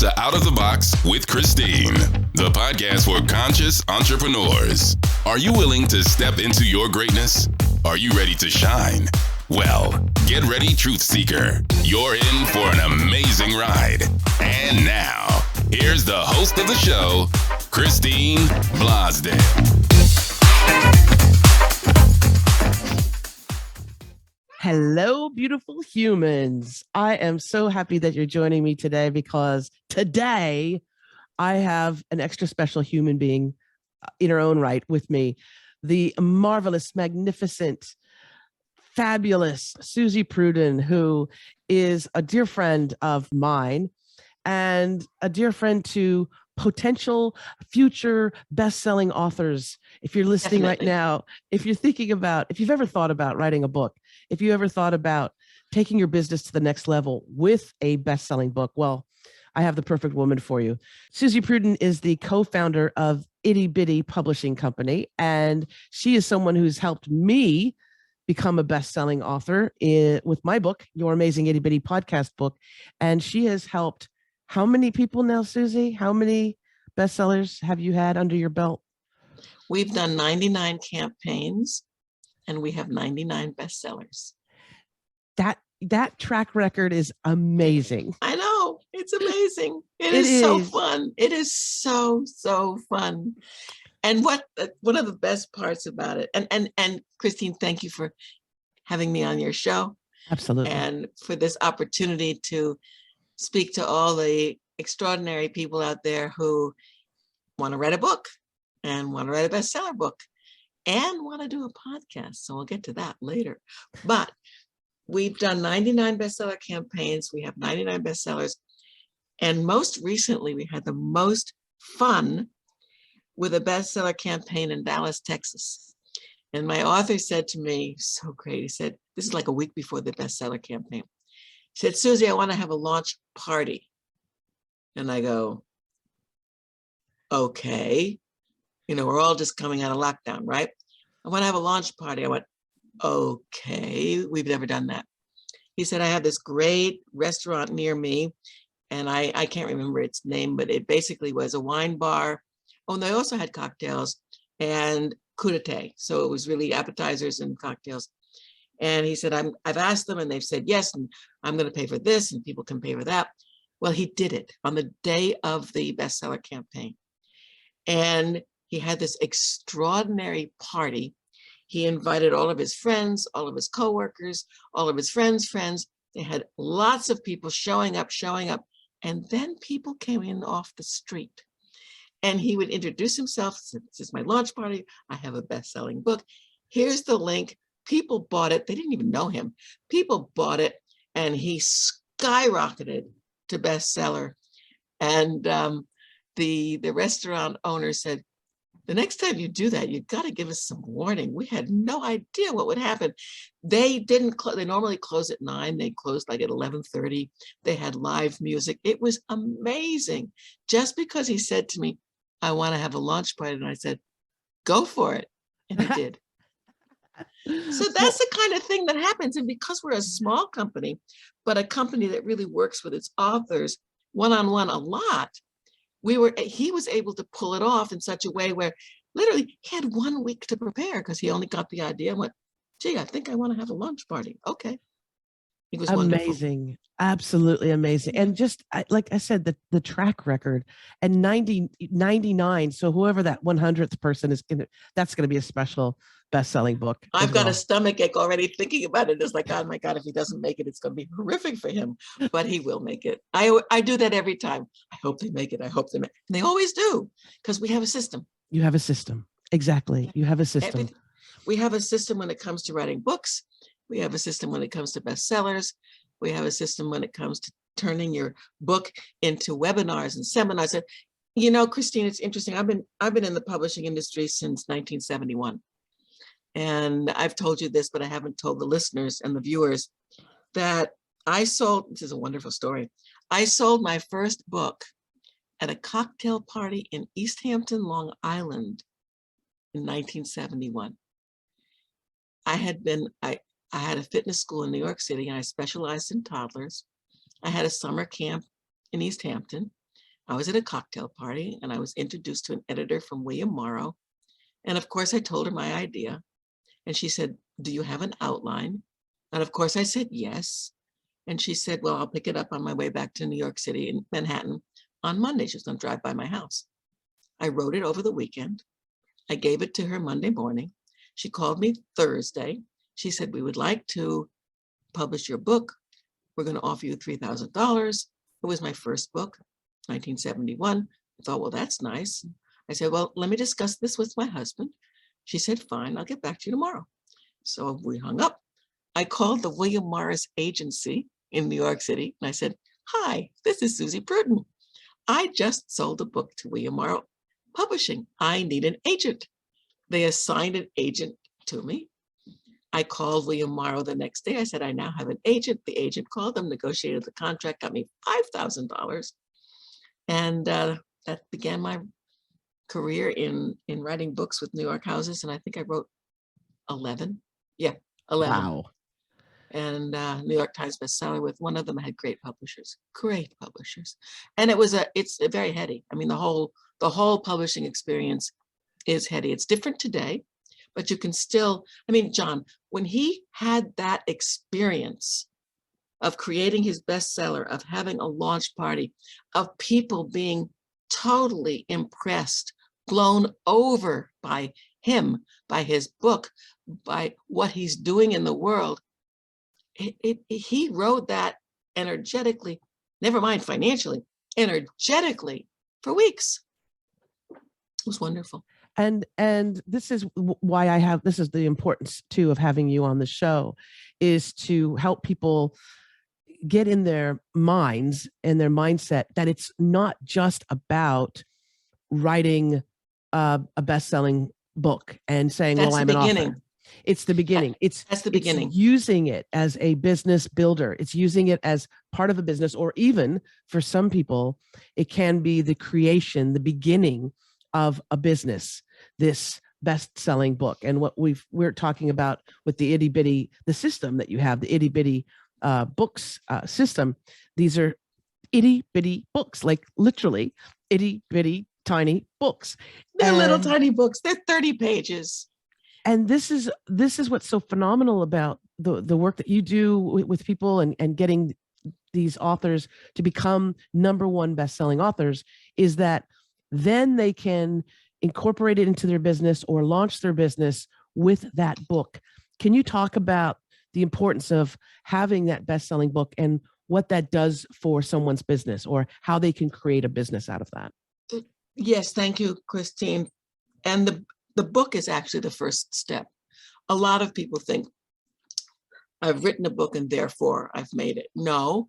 to Out of the Box with Christine, the podcast for conscious entrepreneurs. Are you willing to step into your greatness? Are you ready to shine? Well, get ready, Truth Seeker. You're in for an amazing ride. And now, here's the host of the show, Christine Blosden. Hello, beautiful humans. I am so happy that you're joining me today because today I have an extra special human being in her own right with me, the marvelous, magnificent, fabulous Susie Pruden, who is a dear friend of mine and a dear friend to potential future best-selling authors. If you're listening right now, if you're thinking about, if you've ever thought about writing a book, if you ever thought about taking your business to the next level with a best-selling book, well, I have the perfect woman for you. Susie Pruden is the co-founder of Itty Publishing Company, and she is someone who's helped me become a best-selling author with my book, Your Amazing Itty Bitty Podcast book. And she has helped how many people now, Susie? How many bestsellers have you had under your belt? We've done 99 campaigns and we have 99 bestsellers. That track record is amazing. I know, it's amazing. It is so fun. It is so fun. And one of the best parts about it, and Christine, thank you for having me on your show. Absolutely. And for this opportunity to speak to all the extraordinary people out there who want to write a book and want to write a bestseller book and want to do a podcast. So we'll get to that later. But we've done 99 bestseller campaigns. We have 99 bestsellers. And most recently, we had the most fun with a bestseller campaign in Dallas, Texas. And my author said to me, so great, he said, this is like a week before the bestseller campaign. He said, Susie, I want to have a launch party. And I go, okay. You know, we're all just coming out of lockdown, right? I want to have a launch party. I went, okay, we've never done that. He said, I have this great restaurant near me, and I can't remember its name, but it basically was a wine bar. Oh, and they also had cocktails and coup d'etat. So it was really appetizers and cocktails. And he said, I've asked them and they've said yes, and I'm going to pay for this and people can pay for that. Well, he did it on the day of the bestseller campaign. And he had this extraordinary party. He invited all of his friends, all of his coworkers, all of his friends. They had lots of people showing up. And then people came in off the street. And he would introduce himself, said, this is my launch party. I have a best-selling book. Here's the link. People bought it. They didn't even know him. People bought it, and he skyrocketed to bestseller. And the restaurant owner said, the next time you do that, you've got to give us some warning. We had no idea what would happen. They didn't close. They normally close at 9. They closed like at 11:30. They had live music. It was amazing. Just because he said to me, I want to have a launch party. And I said, go for it. And he did. So that's the kind of thing that happens. And because we're a small company, but a company that really works with its authors one-on-one a lot, he was able to pull it off in such a way where literally he had 1 week to prepare because he only got the idea and went, gee, I think I want to have a launch party. Okay. It was amazing. Wonderful. Absolutely amazing. And just like I said, the track record and 99. So whoever that 100th person is, that's going to be a special best-selling book. I've got a stomach ache already thinking about it. It's like, oh my God, if he doesn't make it, it's going to be horrific for him, but he will make it. I do that every time. I hope they make it. I hope they make it. And they always do, because we have a system. You have a system. Exactly. You have a system. We have a system when it comes to writing books. We have a system when it comes to bestsellers. We have a system when it comes to turning your book into webinars and seminars. And, you know, Christine, it's interesting. I've been in the publishing industry since 1971. And I've told you this, but I haven't told the listeners and the viewers that this is a wonderful story. I sold my first book at a cocktail party in East Hampton, Long Island in 1971. I had a fitness school in New York City and I specialized in toddlers. I had a summer camp in East Hampton. I was at a cocktail party and I was introduced to an editor from William Morrow. And of course, I told her my idea. And she said, do you have an outline? And of course, I said yes. And she said, well, I'll pick it up on my way back to New York City in Manhattan on Monday. She was going to drive by my house. I wrote it over the weekend. I gave it to her Monday morning. She called me Thursday. She said, we would like to publish your book. We're going to offer you $3,000. It was my first book, 1971. I thought, well, that's nice. I said, well, let me discuss this with my husband. She said, fine, I'll get back to you tomorrow. So we hung up. I called the William Morris agency in New York City. And I said, hi, this is Susie Pruden. I just sold a book to William Morrow Publishing. I need an agent. They assigned an agent to me. I called William Morrow the next day. I said, I now have an agent. The agent called them, negotiated the contract, got me $5,000. And that began my career in writing books with New York houses. And I think I wrote 11. Yeah, 11. Wow. And New York Times bestseller with one of them. I had great publishers. And it's very heady. I mean, the whole publishing experience is heady. It's different today, but you can still, I mean, John, when he had that experience of creating his bestseller, of having a launch party, of people being totally impressed, blown over by him, by his book, by what he's doing in the world, he rode that energetically, never mind financially, energetically for weeks. It was wonderful. And this is why this is the importance too of having you on the show, is to help people get in their minds and their mindset that it's not just about writing a best-selling book and saying, That's well, I'm an author. It's the beginning. That's the beginning. It's using it as a business builder. It's using it as part of a business, or even for some people, it can be the creation, the beginning of a business, this best-selling book. And what we're talking about with the itty bitty, the system that you have, the itty bitty books system, these are itty bitty books, like literally itty bitty tiny books. They're little tiny books. They're 30 pages. And this is what's so phenomenal about the work that you do with people and getting these authors to become #1 best-selling authors, is that then they can incorporate it into their business or launch their business with that book. Can you talk about the importance of having that best-selling book and what that does for someone's business, or how they can create a business out of that? Yes, thank you, Christine. And the book is actually the first step. A lot of people think, I've written a book and therefore I've made it. No.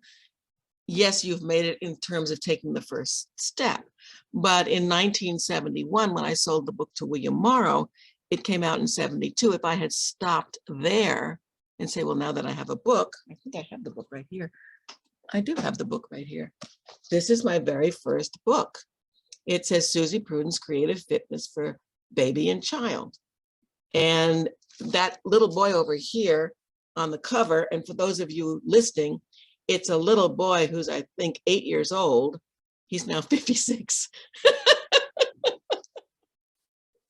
Yes, you've made it in terms of taking the first step. But in 1971, when I sold the book to William Morrow, it came out in 72. If I had stopped there and say, well, now that I have a book, I think I have the book right here. I do have the book right here. This is my very first book. It says Susie Pruden's Creative Fitness for Baby and Child. And that little boy over here on the cover, and for those of you listening, it's a little boy who's, I think, 8 years old. He's now 56.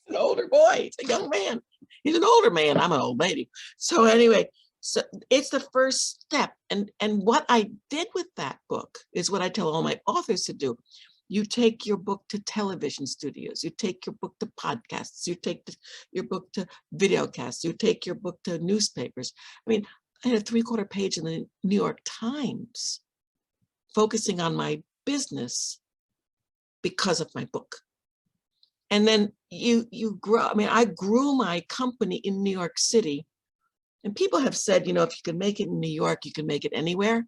An older boy. He's a young man. He's an older man. I'm an old lady. So anyway, so it's the first step. And what I did with that book is what I tell all my authors to do. You take your book to television studios. You take your book to podcasts. You take your book to videocasts. You take your book to newspapers. I mean, I had a 3/4 page in the New York Times focusing on my business because of my book. And then you grow. I mean, I grew my company in New York City. And people have said, you know, if you can make it in New York, you can make it anywhere.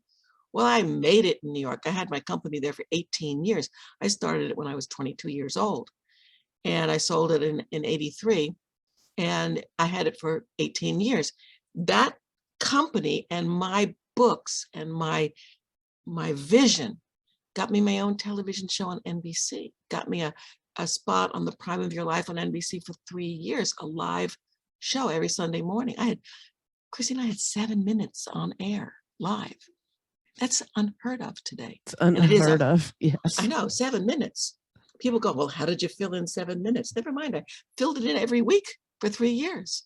Well, I made it in New York. I had my company there for 18 years. I started it when I was 22 years old. And I sold it in 83. And I had it for 18 years. That company and my books and my vision got me my own television show on NBC, got me a spot on The Prime of Your Life on NBC for 3 years, a live show every Sunday morning. Christine, I had 7 minutes on air live. That's unheard of today. It's unheard of. Yes. I know, 7 minutes. People go, well, how did you fill in 7 minutes? Never mind. I filled it in every week for 3 years.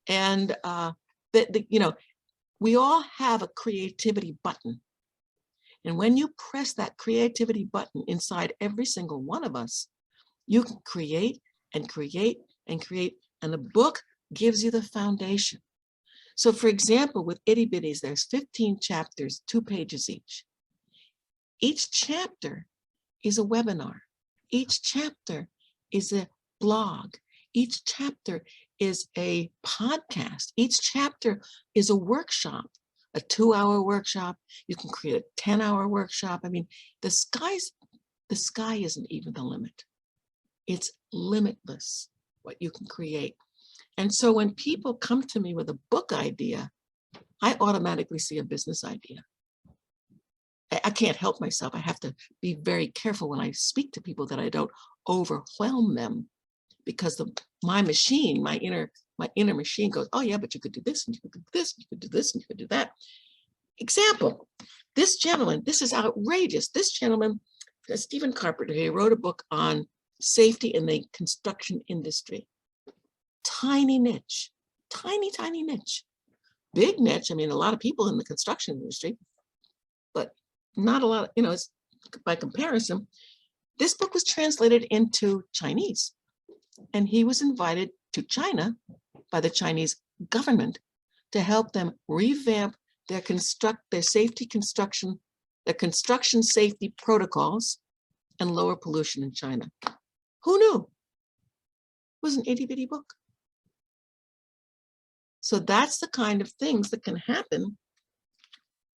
And we all have a creativity button. And when you press that creativity button inside every single one of us, you can create and create and create. And the book gives you the foundation. So for example, with Itty Bitties, there's 15 chapters, 2 pages each. Each chapter is a webinar. Each chapter is a blog. Each chapter is a podcast. Each chapter is a workshop, a 2-hour workshop. You can create a 10-hour workshop. I mean, the sky isn't even the limit. It's limitless what you can create. And so when people come to me with a book idea, I automatically see a business idea. I can't help myself. I have to be very careful when I speak to people that I don't overwhelm them, because my inner machine goes, oh yeah, but you could do this, and you could do this, and you could do this, and you could do that. Example, this gentleman, this is outrageous. This gentleman, Stephen Carpenter, he wrote a book on safety in the construction industry. Tiny niche, tiny niche. Big niche, I mean, a lot of people in the construction industry, but not a lot, it's by comparison. This book was translated into Chinese, and he was invited to China by the Chinese government to help them revamp their construction safety protocols and lower pollution in China. Who knew? It was an itty bitty book. So that's the kind of things that can happen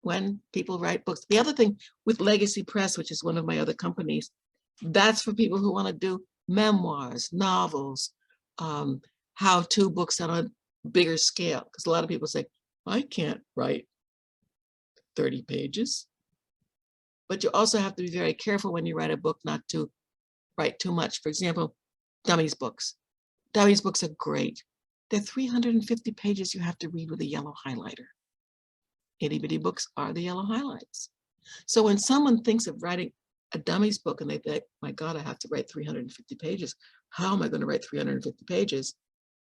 when people write books. The other thing with Legacy Press, which is one of my other companies, that's for people who want to do memoirs, novels, how-to books on a bigger scale. Because a lot of people say, I can't write 30 pages. But you also have to be very careful when you write a book not to write too much. For example, dummies books. Dummies books are great. They're 350 pages you have to read with a yellow highlighter. Itty bitty books are the yellow highlights. So when someone thinks of writing a dummies book and they think, my God, I have to write 350 pages. How am I going to write 350 pages?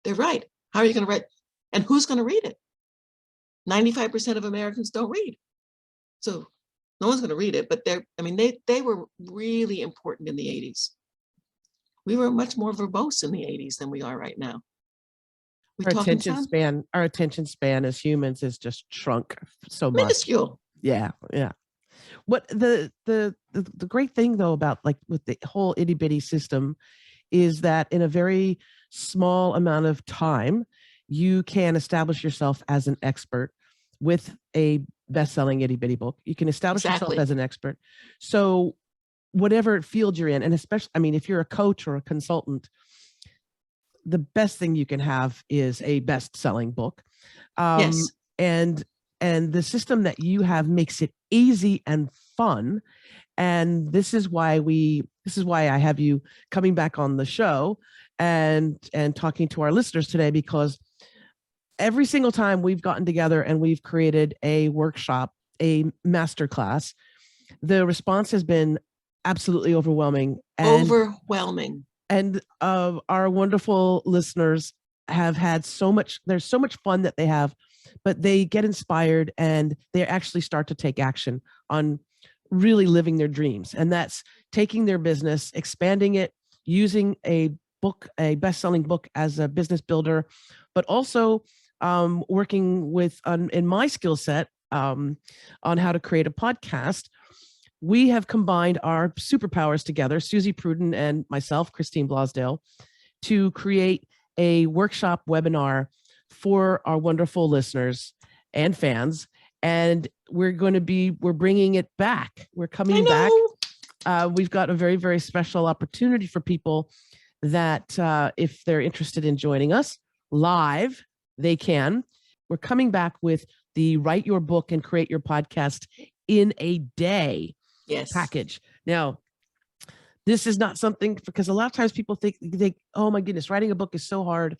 They're right. How are you going to write? And who's going to read it? 95% of Americans don't read. So no one's going to read it, but they were really important in the 80s. We were much more verbose in the 80s than we are right now. Our attention span as humans is just shrunk so much. Minuscule. Yeah. What the great thing though about like with the whole itty bitty system is that in a very small amount of time, you can establish yourself as an expert with a best-selling itty bitty book. You can establish yourself as an expert. So whatever field you're in, and especially, I mean, if you're a coach or a consultant, the best thing you can have is a best-selling book. Yes. And the system that you have makes it easy and fun. And this is why I have you coming back on the show and talking to our listeners today, because every single time we've gotten together and we've created a workshop, a masterclass, the response has been absolutely overwhelming. And our wonderful listeners have had there's so much fun that they have, but they get inspired and they actually start to take action on really living their dreams. And that's taking their business, expanding it, using a best-selling book as a business builder, but also working in my skill set on how to create a podcast. We have combined our superpowers together, Susie, Pruden, and myself, Christine Blosdale, to create a workshop webinar for our wonderful listeners and fans. And we're bringing it back. We're coming back. We've got a very, very special opportunity for people that if they're interested in joining us live, they can. We're coming back with the Write Your Book and Create Your Podcast in a Day package. Now, this is not something, because a lot of times people think, oh my goodness, writing a book is so hard.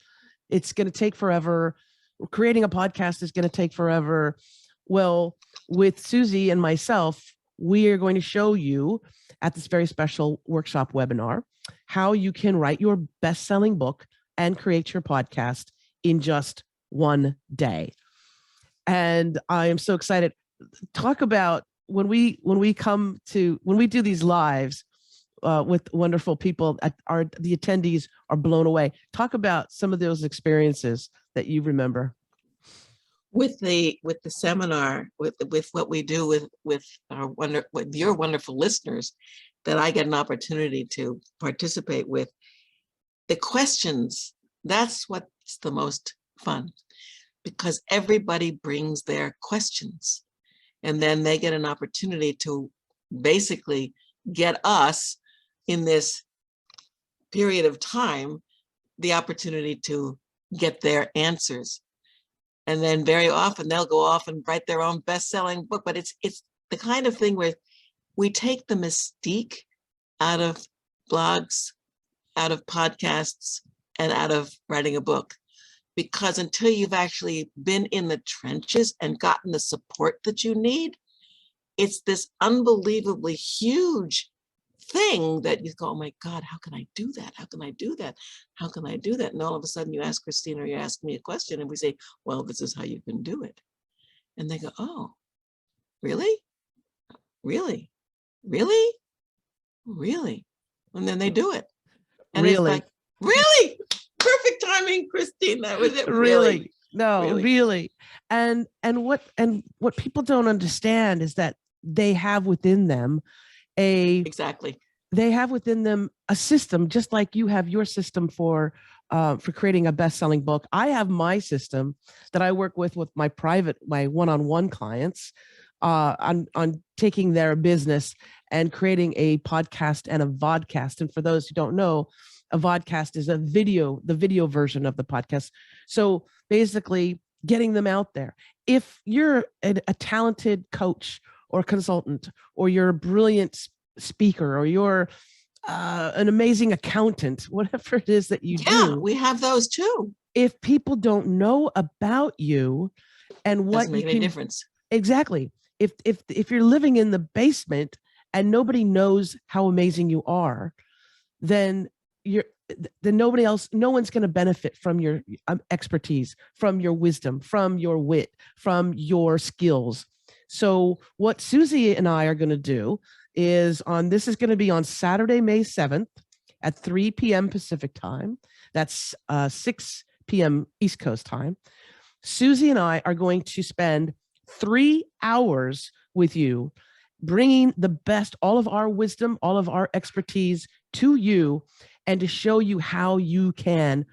It's going to take forever. Creating a podcast is going to take forever. Well, with Susie and myself, we are going to show you at this very special workshop webinar how you can write your best-selling book and create your podcast in just one day. And I am so excited. Talk about when we do these lives with wonderful people, the attendees are blown away. Talk about some of those experiences that you remember. With the seminar, with what we do with your wonderful listeners, that I get an opportunity to participate with, the questions, that's what's the most fun, because everybody brings their questions, and then they get an opportunity to basically get us in this period of time the opportunity to get their answers. And then very often they'll go off and write their own best-selling book. But it's the kind of thing where we take the mystique out of blogs, out of podcasts, and out of writing a book. Because until you've actually been in the trenches and gotten the support that you need, it's this unbelievably huge thing that you go, oh my God, how can I do that? How can I do that? How can I do that? And all of a sudden you ask Christine or you ask me a question and we say, well, this is how you can do it. And they go, oh, really? Really? Really? Really? And then they do it. And really? It's like, really? Perfect timing, Christine. That was it. Really? No, really. And what people don't understand is that they have within them they have within them a system, just like you have your system for creating a best-selling book. I have my system that I work with my one-on-one clients on taking their business and creating a podcast and a vodcast. And for those who don't know, a vodcast is the video version of the podcast. So basically getting them out there. If you're a talented coach or consultant, or you're a brilliant speaker, or you're an amazing accountant, whatever it is that you do. Yeah, we have those too. If people don't know about you and what doesn't make any difference. Exactly. If you're living in the basement and nobody knows how amazing you are, then no one's going to benefit from your expertise, from your wisdom, from your wit, from your skills. So what Susie and I are going to do is this is going to be on Saturday, May 7th at 3 p.m. Pacific time. That's 6 p.m. East Coast time. Susie and I are going to spend 3 hours with you, bringing the best, all of our wisdom, all of our expertise to you, and to show you how you can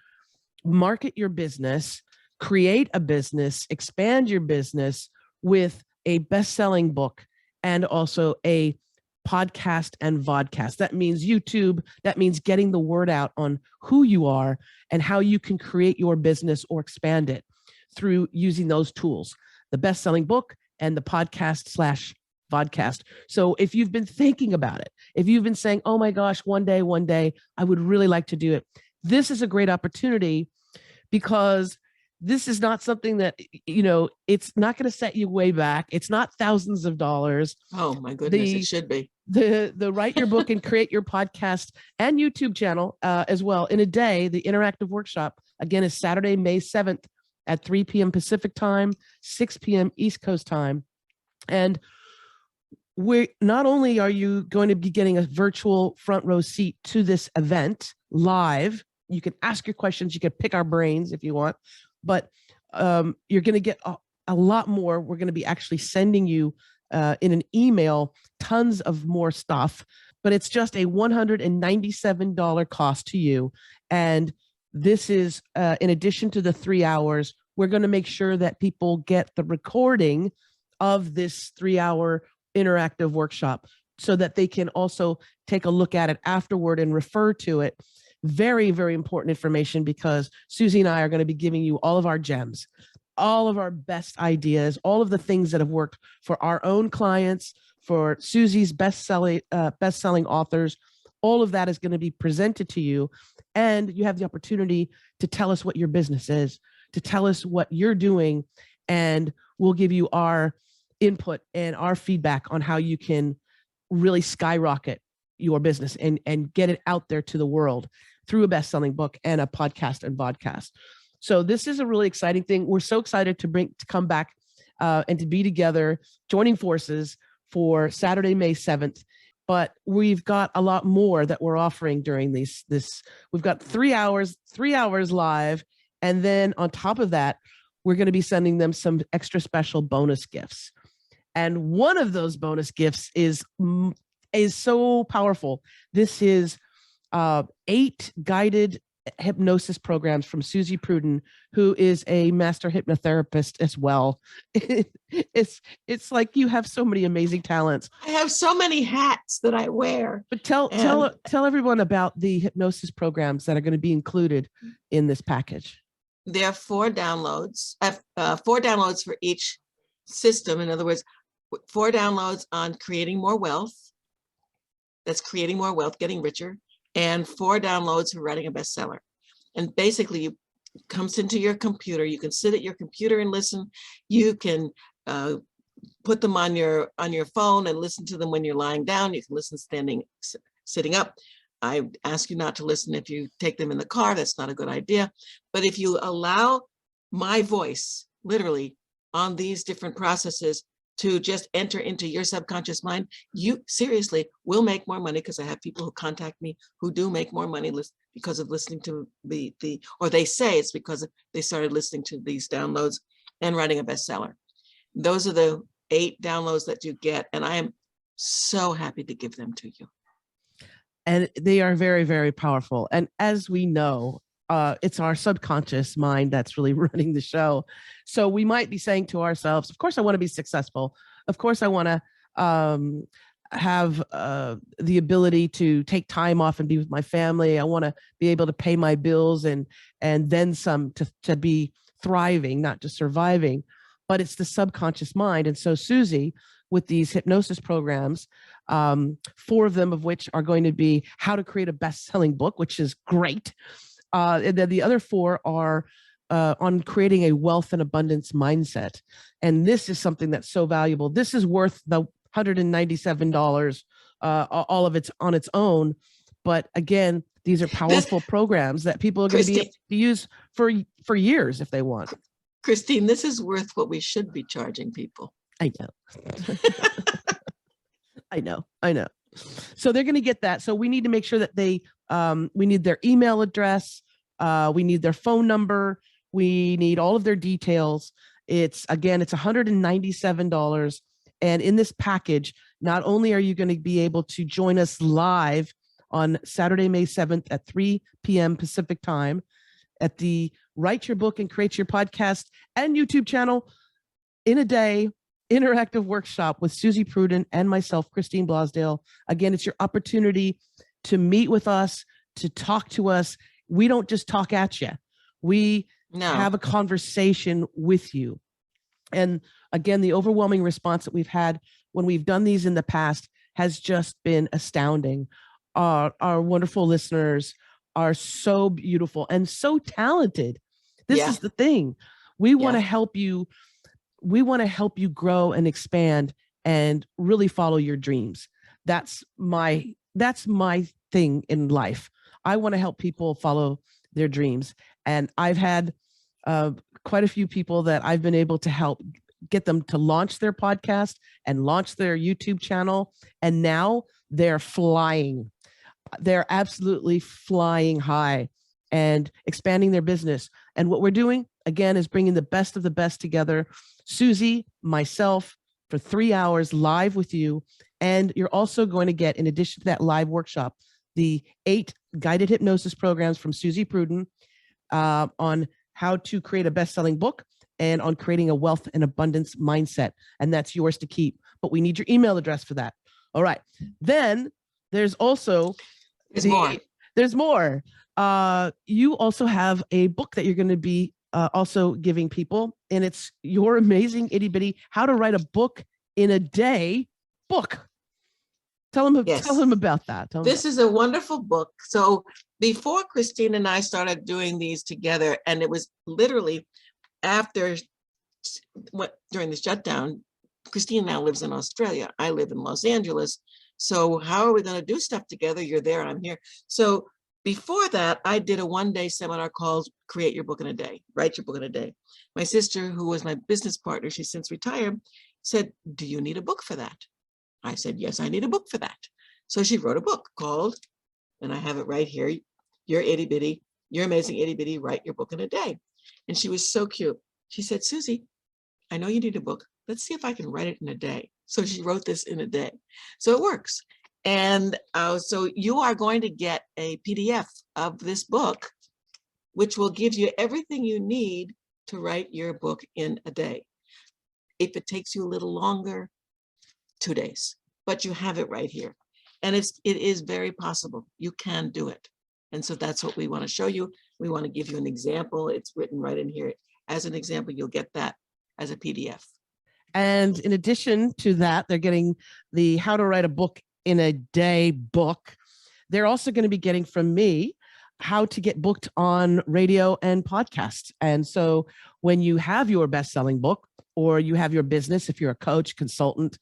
market your business, create a business, expand your business with a best-selling book and also a podcast and vodcast. That means YouTube. That means getting the word out on who you are and how you can create your business or expand it through using those tools, the best-selling book and the podcast/vodcast. So if you've been thinking about it, if you've been saying, oh my gosh, one day, I would really like to do it, this is a great opportunity, because this is not something that, it's not going to set you way back. It's not thousands of dollars. Oh my goodness, it should be. The write your book and create your podcast and YouTube channel as well in a day. The interactive workshop, again, is Saturday, May 7th at 3 p.m. Pacific time, 6 p.m. East Coast time. And not only are you going to be getting a virtual front row seat to this event live, you can ask your questions, you can pick our brains if you want, but you're going to get a lot more. We're going to be actually sending you in an email tons of more stuff, but it's just a $197 cost to you. And this is in addition to the 3 hours, we're going to make sure that people get the recording of this 3-hour interactive workshop so that they can also take a look at it afterward and refer to it. Very, very important information, because Susie and I are going to be giving you all of our gems, all of our best ideas, all of the things that have worked for our own clients, for Susie's best-selling authors. All of that is going to be presented to you, and you have the opportunity to tell us what your business is, to tell us what you're doing, and we'll give you our input and our feedback on how you can really skyrocket your business and get it out there to the world through a best-selling book and a podcast and vodcast. So this is a really exciting thing. We're so excited to come back and to be together, joining forces for Saturday, May 7th. But we've got a lot more that we're offering during this. We've got 3 hours live. And then on top of that, we're going to be sending them some extra special bonus gifts. And one of those bonus gifts is so powerful. This is 8 guided hypnosis programs from Susie Pruden, who is a master hypnotherapist as well. It's like you have so many amazing talents. I have so many hats that I wear. But tell everyone about the hypnosis programs that are going to be included in this package. There are 4 downloads. 4 downloads for each system. In other words, 4 downloads on creating more wealth. That's creating more wealth, getting richer. And 4 downloads for writing a bestseller. And basically, it comes into your computer. You can sit at your computer and listen. You can put them on your phone and listen to them when you're lying down. You can listen sitting up. I ask you not to listen if you take them in the car. That's not a good idea. But if you allow my voice, literally, on these different processes to just enter into your subconscious mind, you seriously will make more money, because I have people who contact me who do make more money because of listening to or they say it's because they started listening to these downloads and writing a bestseller. Those are the 8 downloads that you get, and I am so happy to give them to you. And they are very, very powerful. And as we know, it's our subconscious mind that's really running the show. So we might be saying to ourselves, of course, I want to be successful. Of course, I want to have the ability to take time off and be with my family. I want to be able to pay my bills and then some to be thriving, not just surviving. But it's the subconscious mind. And so Susie, with these hypnosis programs, 4 of them of which are going to be how to create a best-selling book, which is great. And then the other 4 are on creating a wealth and abundance mindset. And this is something that's so valuable. This is worth the $197, all of it's on its own. But again, these are powerful programs that people are going to be able to use for years if they want. Christine, this is worth what we should be charging people. I know. I know. So they're going to get that. So we need to make sure that we need their email address. We need their phone number. We need all of their details. It's $197. And in this package, not only are you going to be able to join us live on Saturday, May 7th at 3 p.m. Pacific time at the Write Your Book and Create Your Podcast and YouTube channel in a day interactive workshop with Susie Pruden and myself, Christine Blosdale. Again, it's your opportunity to meet with us, to talk to us. We don't just talk at you. We have a conversation with you. And again, the overwhelming response that we've had when we've done these in the past has just been astounding. Our wonderful listeners are so beautiful and so talented. This is the thing. We want to help you. We want to help you grow and expand and really follow your dreams. That's my thing in life. I want to help people follow their dreams. And I've had quite a few people that I've been able to help get them to launch their podcast and launch their YouTube channel. And now they're flying. They're absolutely flying high and expanding their business. And what we're doing, again, is bringing the best of the best together. Susie, myself, for 3 hours live with you. And you're also going to get, in addition to that live workshop, the 8 guided hypnosis programs from Susie Pruden on how to create a best-selling book and on creating a wealth and abundance mindset. And that's yours to keep. But we need your email address for that. All right. Then there's also... There's more. You also have a book that you're going to be also giving people, and it's your amazing itty bitty how to write a book in a day book. Tell them about that. This is a wonderful book. So before Christine and I started doing these together, and it was literally after during the shutdown, Christine now lives in Australia. I live in Los Angeles. So how are we going to do stuff together? You're there, I'm here. So before that, I did a one-day seminar called Create Your Book in a Day, Write Your Book in a Day. My sister, who was my business partner, she's since retired, said, do you need a book for that? I said, yes, I need a book for that. So she wrote a book called, and I have it right here, Your Itty Bitty, Your Amazing Itty Bitty, Write Your Book in a Day. And she was so cute. She said, Susie, I know you need a book. Let's see if I can write it in a day. So she wrote this in a day. So it works. And so you are going to get a PDF of this book, which will give you everything you need to write your book in a day. If it takes you a little longer, 2 days, but you have it right here. And it is very possible. You can do it. And so that's what we want to show you. We want to give you an example. It's written right in here. As an example, you'll get that as a PDF. And in addition to that, they're getting the How to Write a Book in a Day book. They're also going to be getting from me how to get booked on radio and podcasts. And so when you have your best-selling book, or you have your business, if you're a coach, consultant,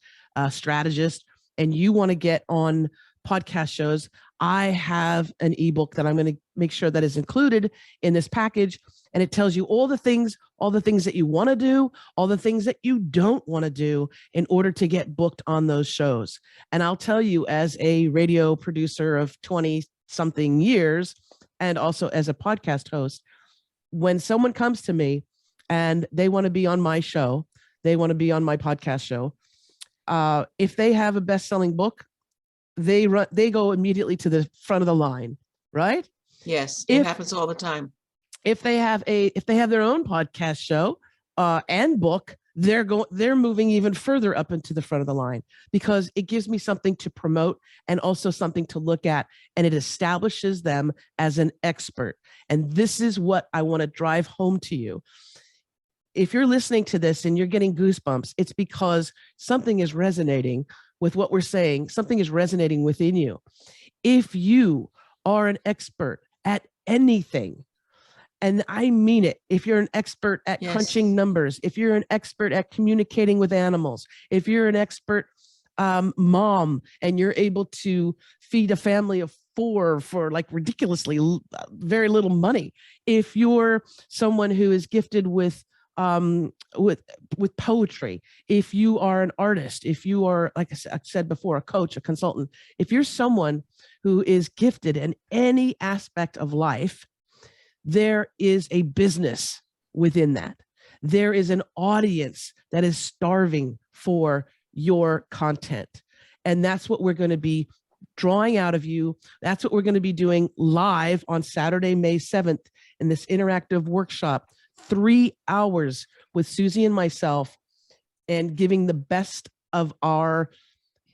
strategist, and you want to get on podcast shows, I have an ebook that I'm going to make sure that is included in this package. And it tells you all the things that you want to do, all the things that you don't want to do in order to get booked on those shows. And I'll tell you, as a radio producer of 20 something years, and also as a podcast host, when someone comes to me and they want to be on my show, they want to be on my podcast show, if they have a best-selling book, they go immediately to the front of the line, right? Yes, it happens all the time. If they have their own podcast show and book, they're moving even further up into the front of the line, because it gives me something to promote and also something to look at, and it establishes them as an expert. And this is what I want to drive home to you. If you're listening to this and you're getting goosebumps, it's because something is resonating with what we're saying. Something is resonating within you. If you are an expert at anything, and I mean it, if you're an expert at crunching numbers, if you're an expert at communicating with animals, if you're an expert mom and you're able to feed a family of 4 for like ridiculously very little money, if you're someone who is gifted with poetry, if you are an artist, if you are, like I said before, a coach, a consultant, if you're someone who is gifted in any aspect of life, there is a business within that. There is an audience that is starving for your content. And that's what we're going to be drawing out of you. That's what we're going to be doing live on Saturday, May 7th in this interactive workshop. 3 hours with Susie and myself, and giving the best of our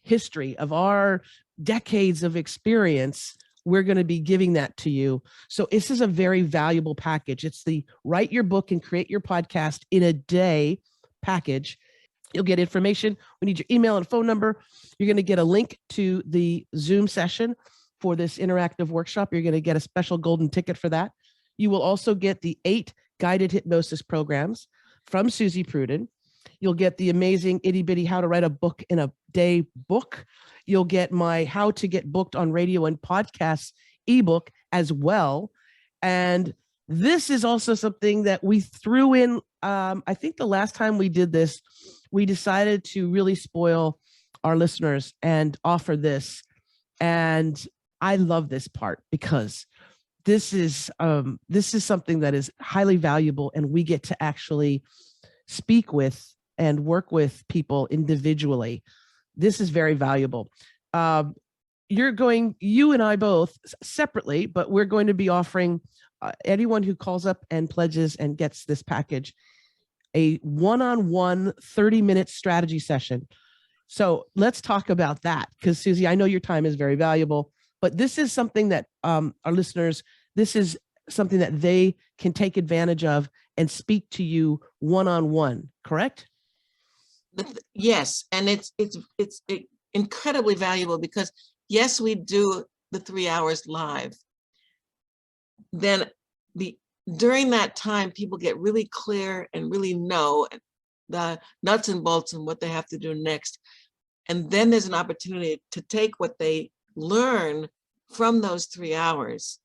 history, of our decades of experience. We're going to be giving that to you. So this is a very valuable package. It's the Write Your Book and Create Your Podcast in a Day package. You'll get information. We need your email and phone number. You're going to get a link to the Zoom session for this interactive workshop. You're going to get a special golden ticket for that. You will also get the 8 guided hypnosis programs from Susie Pruden. You'll get the amazing Itty Bitty How to Write a Book in a Day book. You'll get my How to Get Booked on Radio and Podcasts ebook as well. And this is also something that we threw in. I think the last time we did this, we decided to really spoil our listeners and offer this. And I love this part, because this is something that is highly valuable, and we get to actually speak with and work with people individually. This is very valuable. You and I both separately, but we're going to be offering anyone who calls up and pledges and gets this package a one-on-one 30-minute strategy session. So let's talk about that, because Susie, I know your time is very valuable. But this is something that our listeners, this is something that they can take advantage of and speak to you one-on-one, correct? Yes, and it's incredibly valuable, because yes, we do the 3 hours live. Then during that time, people get really clear and really know the nuts and bolts and what they have to do next. And then there's an opportunity to take what they learn from those 3 hours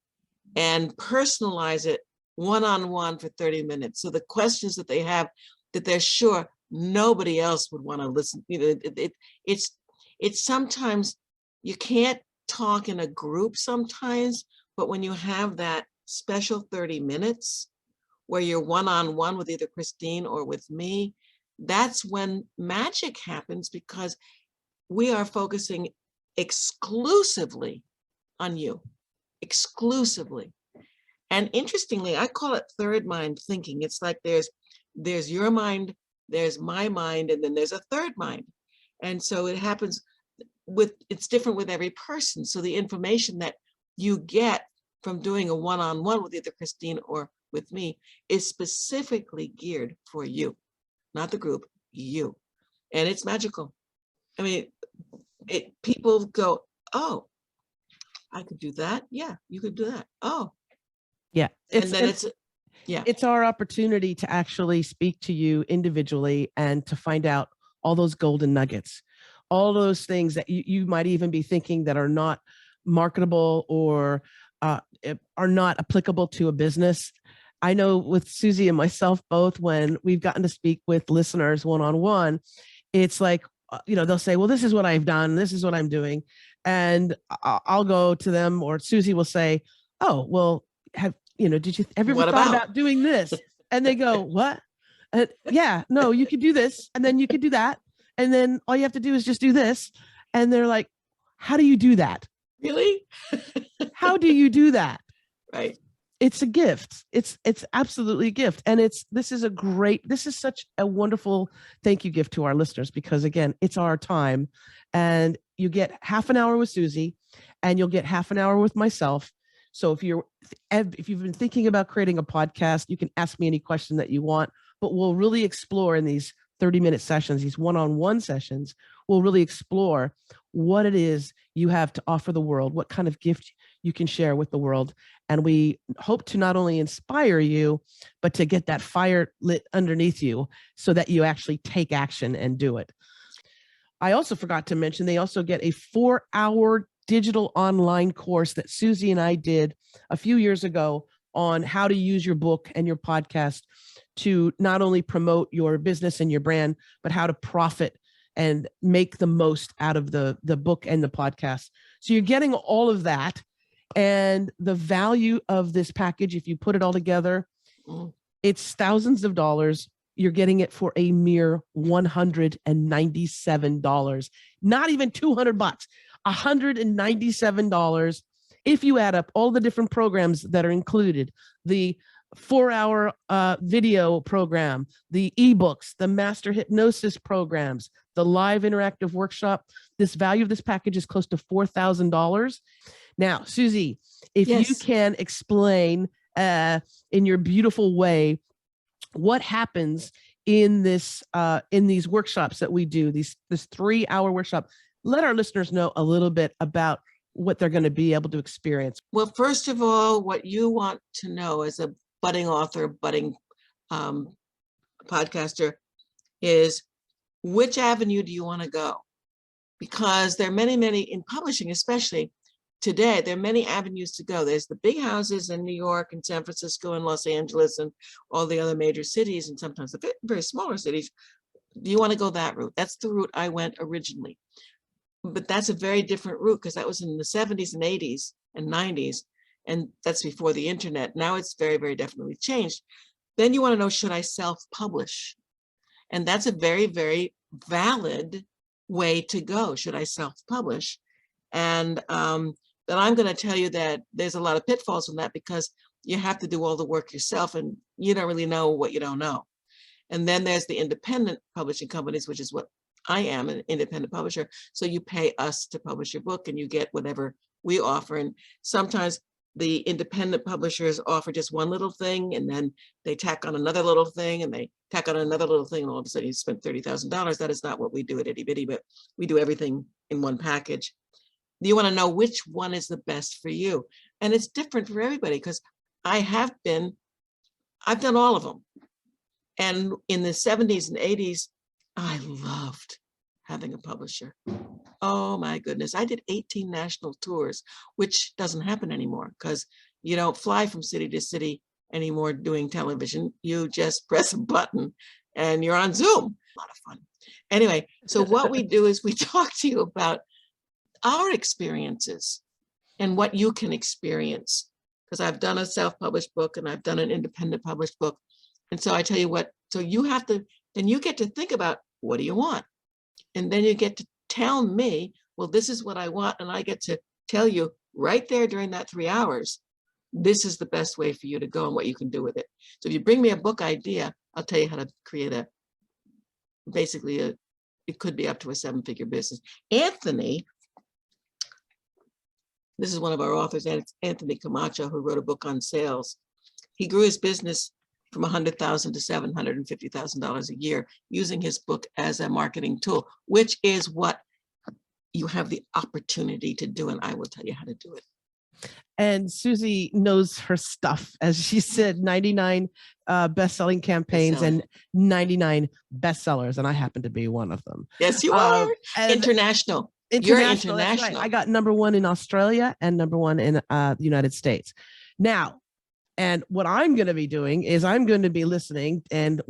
and personalize it one-on-one for 30 minutes. So the questions that they have that they're sure nobody else would want to listen. It's sometimes you can't talk in a group sometimes, but when you have that special 30 minutes where you're one-on-one with either Christine or with me, that's when magic happens, because we are focusing exclusively on you, exclusively. And interestingly, I call it third mind thinking. It's like there's your mind, there's my mind, and then there's a third mind. And so it happens it's different with every person. So the information that you get from doing a one-on-one with either Christine or with me is specifically geared for you, not the group, you. And it's magical. I mean, people go, oh, I could do that. Yeah, you could do that. Oh, yeah. It's our opportunity to actually speak to you individually and to find out all those golden nuggets, all those things that you might even be thinking that are not marketable or are not applicable to a business. I know with Susie and myself both, when we've gotten to speak with listeners one-on-one, it's like, they'll say, well, this is what I've done. This is what I'm doing. And I'll go to them, or Susie will say, oh, well, have you ever thought about doing this? And they go, what? Yeah, no, you could do this. And then you could do that. And then all you have to do is just do this. And they're like, how do you do that? Really? How do you do that? Right. It's a gift. It's absolutely a gift. And this is such a wonderful thank you gift to our listeners, because again, it's our time, and you get half an hour with Susie and you'll get half an hour with myself. So if you've been thinking about creating a podcast, you can ask me any question that you want, but we'll really explore in these 30-minute sessions, these one-on-one sessions, we'll really explore what it is you have to offer the world, what kind of gift you can share with the world. And we hope to not only inspire you, but to get that fire lit underneath you so that you actually take action and do it. I also forgot to mention, they also get a 4-hour digital online course that Susie and I did a few years ago on how to use your book and your podcast to not only promote your business and your brand, but how to profit and make the most out of the book and the podcast. So you're getting all of that. And the value of this package, if you put it all together, it's thousands of dollars. You're getting it for a mere $197, not even $200, $197. If you add up all the different programs that are included, the 4-hour video program, the ebooks, the master hypnosis programs, the live interactive workshop, this value of this package is close to $4,000. Now, Susie, if you can explain in your beautiful way what happens in these workshops that we do, this 3-hour workshop, let our listeners know a little bit about what they're going to be able to experience. Well, first of all, what you want to know as a budding author, budding podcaster, is which avenue do you want to go? Because there are many, many, in publishing especially, today, there are many avenues to go. There's the big houses in New York and San Francisco and Los Angeles and all the other major cities, and sometimes the very smaller cities. Do you want to go that route? That's the route I went originally. But that's a very different route, because that was in the 70s and 80s and 90s. And that's before the internet. Now it's very, very definitely changed. Then you want to know, should I self-publish? And that's a very, very valid way to go. Should I self-publish? And then I'm going to tell you that there's a lot of pitfalls in that, because you have to do all the work yourself and you don't really know what you don't know. And then there's the independent publishing companies, which is what I am, an independent publisher. So you pay us to publish your book and you get whatever we offer. And sometimes the independent publishers offer just one little thing, and then they tack on another little thing, and they tack on another little thing, and all of a sudden you spent $30,000. That is not what we do at Itty Bitty, but we do everything in one package. You want to know which one is the best for you. And it's different for everybody, because I've done all of them. And in the 70s and 80s, I loved having a publisher. Oh my goodness. I did 18 national tours, which doesn't happen anymore because you don't fly from city to city anymore doing television. You just press a button and you're on Zoom. A lot of fun. Anyway, so what we do is we talk to you about our experiences and what you can experience. Because I've done a self-published book and I've done an independent published book. And so I tell you what, so you have to, then you get to think about, what do you want? And then you get to tell me, well, this is what I want. And I get to tell you right there during that 3 hours, this is the best way for you to go and what you can do with it. So if you bring me a book idea, I'll tell you how to create it could be up to a 7-figure business. Anthony, this is one of our authors, Anthony Camacho, who wrote a book on sales. He grew his business from $100,000 to $750,000 a year using his book as a marketing tool, which is what you have the opportunity to do. And I will tell you how to do it. And Susie knows her stuff. As she said, 99 best-selling campaigns and 99 bestsellers. And I happen to be one of them. Yes, you are. International. You're international. That's right. I got #1 in Australia and #1 in the United States. Now, and what I'm going to be doing is I'm going to be listening and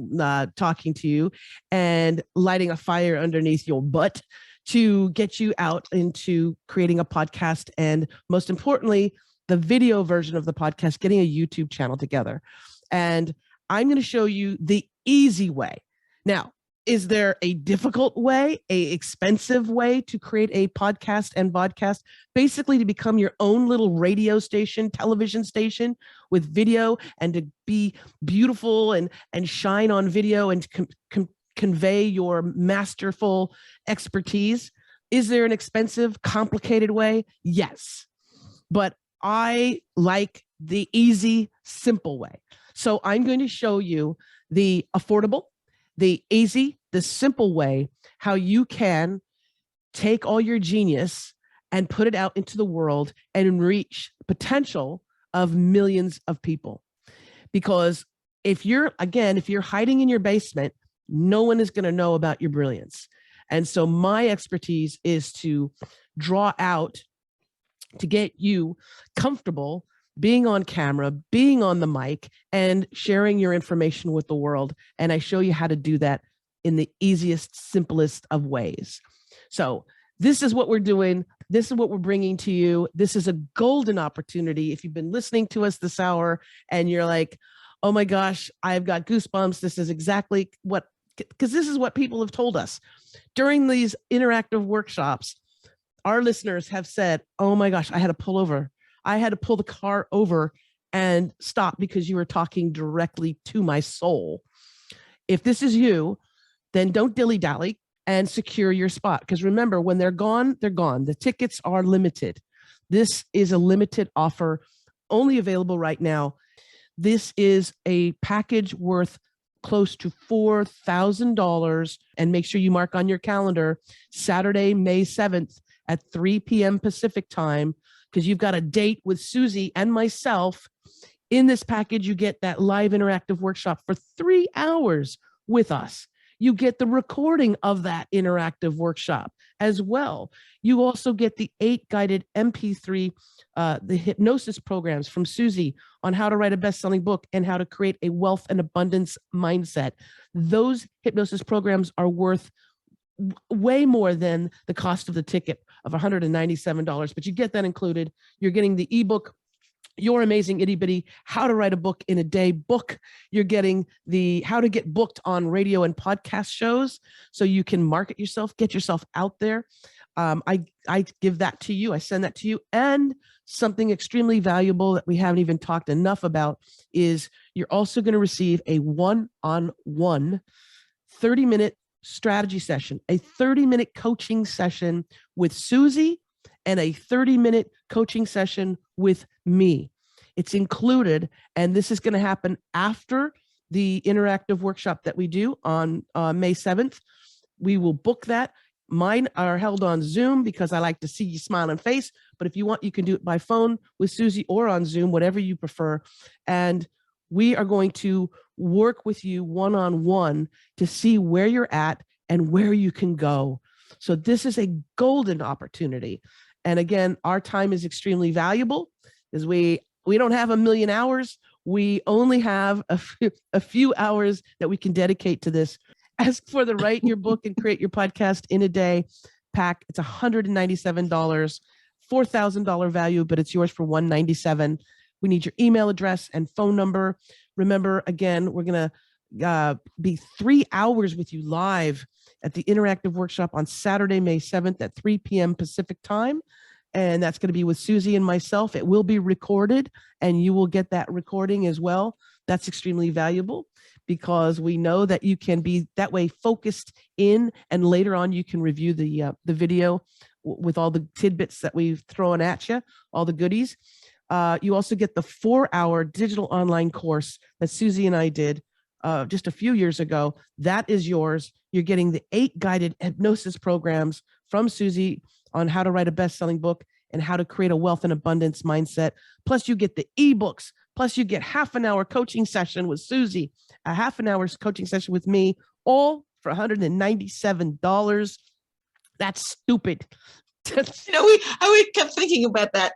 talking to you and lighting a fire underneath your butt to get you out into creating a podcast. And most importantly, the video version of the podcast, getting a YouTube channel together. And I'm going to show you the easy way. Now, is there a difficult way, a expensive way to create a podcast and vodcast? Basically to become your own little radio station, television station with video, and to be beautiful and shine on video and convey your masterful expertise. Is there an expensive, complicated way? Yes. But I like the easy, simple way. So I'm going to show you the affordable, the easy, the simple way, how you can take all your genius and put it out into the world and reach potential of millions of people. Because if you're hiding in your basement, no one is going to know about your brilliance. And so my expertise is to draw out, to get you comfortable being on camera, being on the mic, and sharing your information with the world. And I show you how to do that in the easiest, simplest of ways. So this is what we're doing. This is what we're bringing to you. This is a golden opportunity. If you've been listening to us this hour and you're like, oh my gosh, I've got goosebumps. This is exactly what, because this is what people have told us. During these interactive workshops, our listeners have said, oh my gosh, I had to pull over. I had to pull the car over and stop because you were talking directly to my soul. If this is you, then don't dilly-dally and secure your spot. Because remember, when they're gone, they're gone. The tickets are limited. This is a limited offer, only available right now. This is a package worth close to $4,000. And make sure you mark on your calendar, Saturday, May 7th at 3 p.m. Pacific time, because you've got a date with Susie and myself. In this package, you get that live interactive workshop for 3 hours with us. You get the recording of that interactive workshop as well. You also get the 8 guided MP3, the hypnosis programs from Susie on how to write a best-selling book and how to create a wealth and abundance mindset. Those hypnosis programs are worth way more than the cost of the ticket of $197, but you get that included. You're getting the ebook, Your Amazing Itty Bitty How to Write a Book in a Day book. You're getting the how to get booked on radio and podcast shows so you can market yourself, get yourself out there. I give that to you. I send that to you. And something extremely valuable that we haven't even talked enough about is you're also going to receive a one-on-one 30-minute strategy session, a 30-minute coaching session with Susie, and a 30-minute coaching session with me. It's included, and this is going to happen after the interactive workshop that we do on May 7th. We will book that. Mine are held on Zoom because I like to see your smiling face, but if you want, you can do it by phone with Susie or on Zoom, whatever you prefer. And We are going to work with you one-on-one to see where you're at and where you can go. So this is a golden opportunity. And again, our time is extremely valuable because we don't have a million hours. We only have a few hours that we can dedicate to this. As for the Write Your Book and Create Your Podcast in a Day pack, it's $197, $4,000 value, but it's yours for $197. We need your email address and phone number. Remember, again, we're going to be 3 hours with you live at the interactive workshop on Saturday, May 7th at 3 p.m. Pacific time. And that's going to be with Susie and myself. It will be recorded, and you will get that recording as well. That's extremely valuable because we know that you can be that way focused in, and later on you can review the video with all the tidbits that we've thrown at you, all the goodies. You also get the 4-hour digital online course that Susie and I did just a few years ago. That is yours. You're getting the 8 guided hypnosis programs from Susie on how to write a best-selling book and how to create a wealth and abundance mindset. Plus you get the ebooks. Plus you get half an hour coaching session with Susie, a half an hour coaching session with me, all for $197. That's stupid. We kept thinking about that,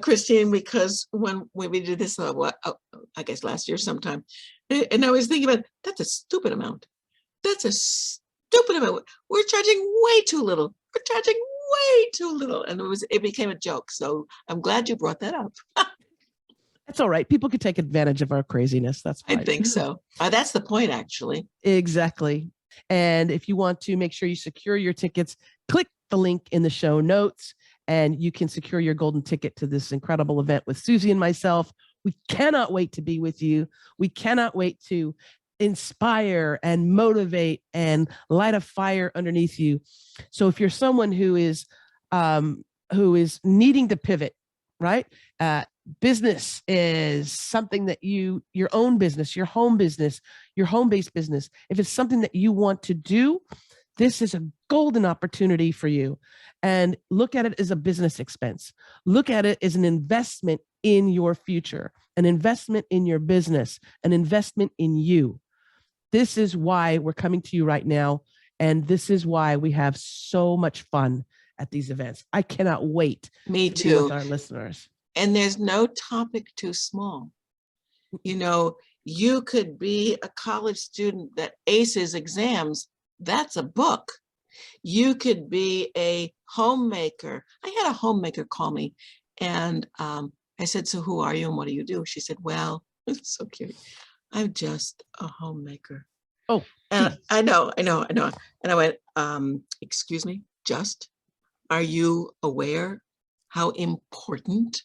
Christine, because when we did this, I guess last year sometime, and I was thinking about, that's a stupid amount. That's a stupid amount. We're charging way too little. We're charging way too little. And it became a joke. So I'm glad you brought that up. That's all right. People could take advantage of our craziness. That's fine. I think so. That's the point, actually. Exactly. And if you want to make sure you secure your tickets, click the link in the show notes and you can secure your golden ticket to this incredible event with Susie and myself. We cannot wait to be with you. We cannot wait to inspire and motivate and light a fire underneath you. So if you're someone who is needing to pivot, right? Business is something that your own business, your home-based business. If it's something that you want to do, this is a golden opportunity for you. And look at it as a business expense. Look at it as an investment in your future, an investment in your business, an investment in you. This is why we're coming to you right now. And this is why we have so much fun at these events. I cannot wait to be with our listeners. And there's no topic too small. You could be a college student that aces exams. That's a book. You could be a homemaker. I had a homemaker call me and I said, so who are you and what do you do? She said, well, it's so cute. I'm just a homemaker. Oh, and I know. And I went, excuse me, are you aware how important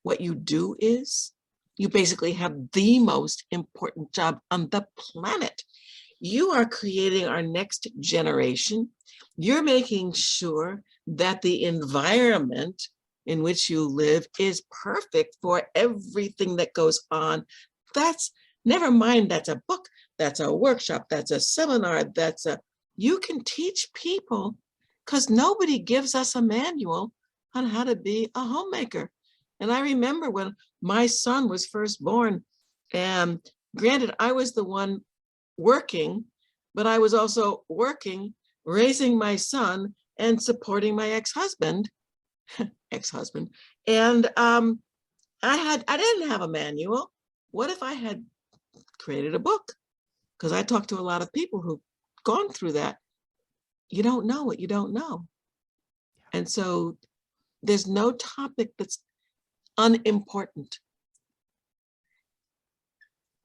what you do is? You basically have the most important job on the planet. You are creating our next generation. You're making sure that the environment in which you live is perfect for everything that goes on. Never mind, that's a book, that's a workshop, that's a seminar, you can teach people because nobody gives us a manual on how to be a homemaker. And I remember when my son was first born, and granted, I was the one working, but I was also working, raising my son and supporting my ex-husband. And I didn't have a manual. What if I had created a book? Because I talked to a lot of people who've gone through that. You don't know what you don't know. And so there's no topic that's unimportant.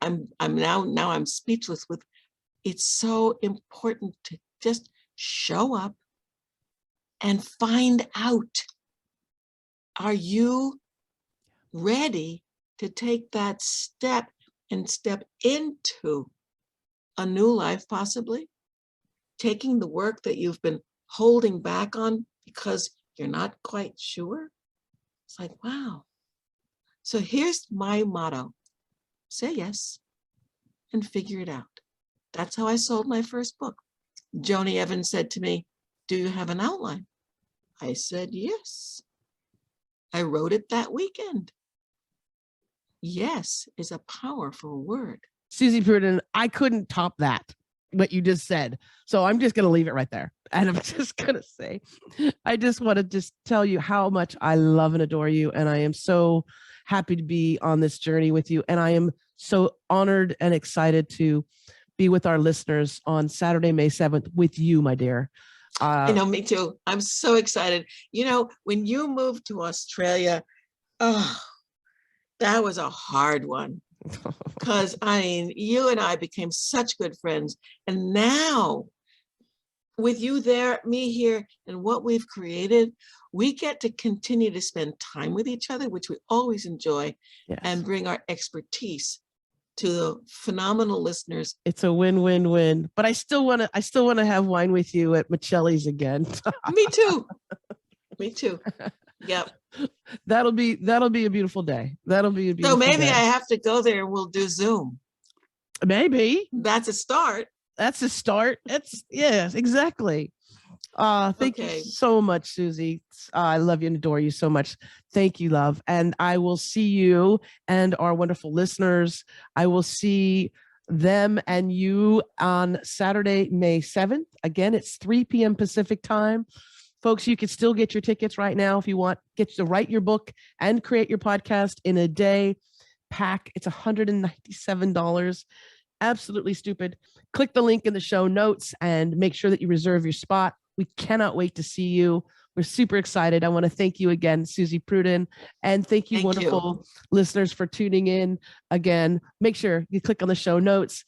I'm speechless with, it's so important to just show up and find out, are you ready to take that step and step into a new life, possibly taking the work that you've been holding back on because you're not quite sure? It's like, wow. So here's my motto: say yes and figure it out. That's how I sold my first book. Joni Evans said to me, do you have an outline? I said, yes. I wrote it that weekend. yes is a powerful word. Susie Pruden, I couldn't top that, what you just said. So I'm just going to leave it right there. And I'm just going to say, I just want to just tell you how much I love and adore you. And I am so happy to be on this journey with you. And I am so honored and excited to be with our listeners on Saturday, May 7th with you, my dear. Me too. I'm so excited. When you moved to Australia, oh, that was a hard one. Because you and I became such good friends. And now with you there, me here, and what we've created, we get to continue to spend time with each other, which we always enjoy, Yes. and bring our expertise to the phenomenal listeners. It's a win-win-win. But I still want to have wine with you at Michelli's again. Me too. Me too. Yep. That'll be a beautiful day. That'll be a beautiful So maybe day. I have to go there and we'll do Zoom. Maybe. That's a start. That's a start. Yes, exactly. Thank you so much, Susie. I love you and adore you so much. Thank you, love. And I will see you and our wonderful listeners. I will see them and you on Saturday, May 7th. Again, it's 3 p.m. Pacific time. Folks, you can still get your tickets right now if you want. Get to write your book and create your podcast in a day pack. It's $197. Absolutely stupid. Click the link in the show notes and make sure that you reserve your spot. We cannot wait to see you. We're super excited. I want to thank you again, Susie Pruden, and thank you, wonderful listeners, for tuning in again. Make sure you click on the show notes.